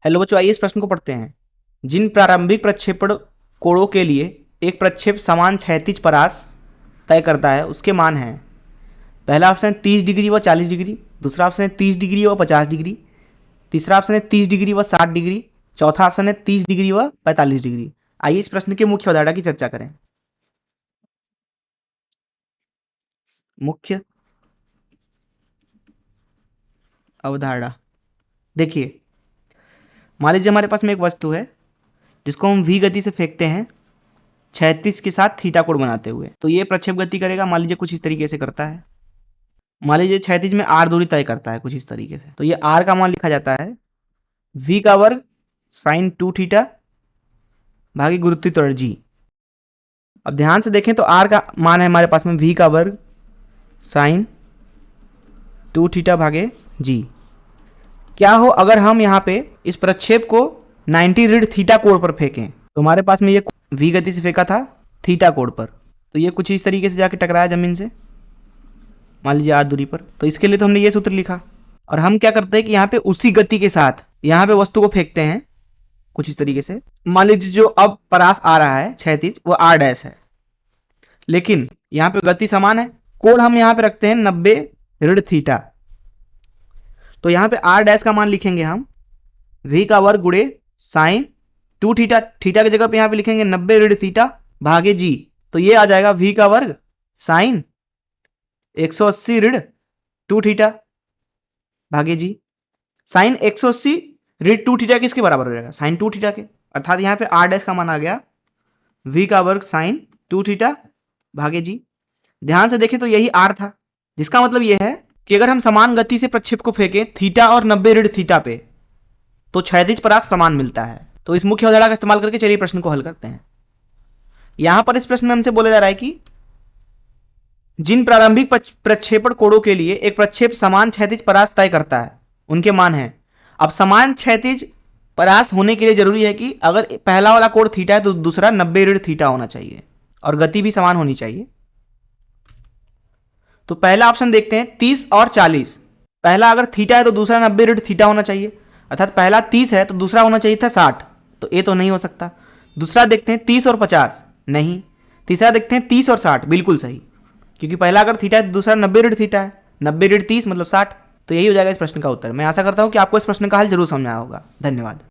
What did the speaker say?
Hello बच्चों, आइए इस प्रश्न को पढ़ते हैं। जिन प्रारंभिक प्रक्षेपण कोणों के लिए एक प्रक्षेप समान क्षैतिज परास तय करता है उसके मान हैं। पहला ऑप्शन है 30 डिग्री व 40 डिग्री, दूसरा ऑप्शन है 30 डिग्री व 50 डिग्री, तीसरा ऑप्शन है 30 डिग्री व 60 डिग्री, चौथा ऑप्शन है 30 डिग्री व 45 डिग्री। आइए इस प्रश्न के मुख्य अवधारणा की चर्चा करें। मुख्य अवधारणा, देखिए, मान लीजिए हमारे पास में एक वस्तु है जिसको हम v गति से फेंकते हैं 36 के साथ थीटा कोण बनाते हुए। तो ये प्रक्षेप गति करेगा, मान लीजिए कुछ इस तरीके से करता है। मान लीजिए क्षैतिज में r दूरी तय करता है कुछ इस तरीके से। तो ये r का मान लिखा जाता है v का वर्ग साइन 2 थीटा भागी गुरुत्वीय त्वरण g। अब ध्यान से देखें तो r का मान है हमारे पास में v का वर्ग साइन 2 थीटा भागे g। क्या हो अगर हम यहाँ पे इस प्रक्षेप को 90 ऋण थीटा कोण पर फेंकें? तो हमारे पास में ये v गति से फेंका था थीटा कोण पर, तो ये कुछ इस तरीके से जाके टकराया जमीन से, मान लीजिए r दूरी पर। तो इसके लिए तो हमने ये सूत्र लिखा। और हम क्या करते हैं कि यहाँ पे उसी गति के साथ यहाँ पे वस्तु को फेंकते हैं कुछ इस तरीके से। मान लीजिए जो अब परास आ रहा है क्षैतिज वो r डैश है, लेकिन यहाँ पे गति समान है। कोण हम यहाँ पे रखते हैं 90 ऋण थीटा। तो यहाँ पे r डैश का मान लिखेंगे हम v का वर्ग गुणे साइन 2 थीटा, थीटा की जगह पे यहाँ पे लिखेंगे 90 ऋण थीटा भागे g। तो ये आ जाएगा v का वर्ग साइन 180 ऋण 2 थीटा भागे g। साइन 180 ऋण 2 थीटा किसके बराबर हो जाएगा? साइन 2 थीटा के। अर्थात यहाँ पे r डैश का मान आ गया v का वर्ग साइन 2 थीटा भागे g। ध्यान से देखें तो यही r था, जिसका मतलब यह है कि अगर हम समान गति से प्रक्षेप को फेंकें थीटा और 90 ऋण थीटा पे तो क्षैतिज परास समान मिलता है। तो इस मुख्य अवधारणा का इस्तेमाल करके चलिए प्रश्न को हल करते हैं। यहां पर इस प्रश्न में हमसे बोला जा रहा है कि जिन प्रारंभिक प्रक्षेपण कोणों के लिए एक प्रक्षेप समान क्षैतिज परास तय करता है उनके मान हैं। अब समान क्षैतिज परास होने के लिए जरूरी है कि अगर पहला वाला कोण थीटा है तो दूसरा 90 ऋण थीटा होना चाहिए और गति भी समान होनी चाहिए। तो पहला ऑप्शन देखते हैं 30 और 40। पहला अगर थीटा है तो दूसरा 90 ऋण थीटा होना चाहिए, अर्थात पहला 30 है तो दूसरा होना चाहिए था 60। तो ये तो नहीं हो सकता। दूसरा देखते हैं 30 और 50, नहीं। तीसरा देखते हैं 30 और 60, बिल्कुल सही, क्योंकि पहला अगर थीटा है तो दूसरा 90 ऋण थीटा है। 90 ऋण 30 मतलब 60। तो यही हो जाएगा इस प्रश्न का उत्तर। मैं आशा करता हूं कि आपको इस प्रश्न का हल जरूर समझ आया होगा। धन्यवाद।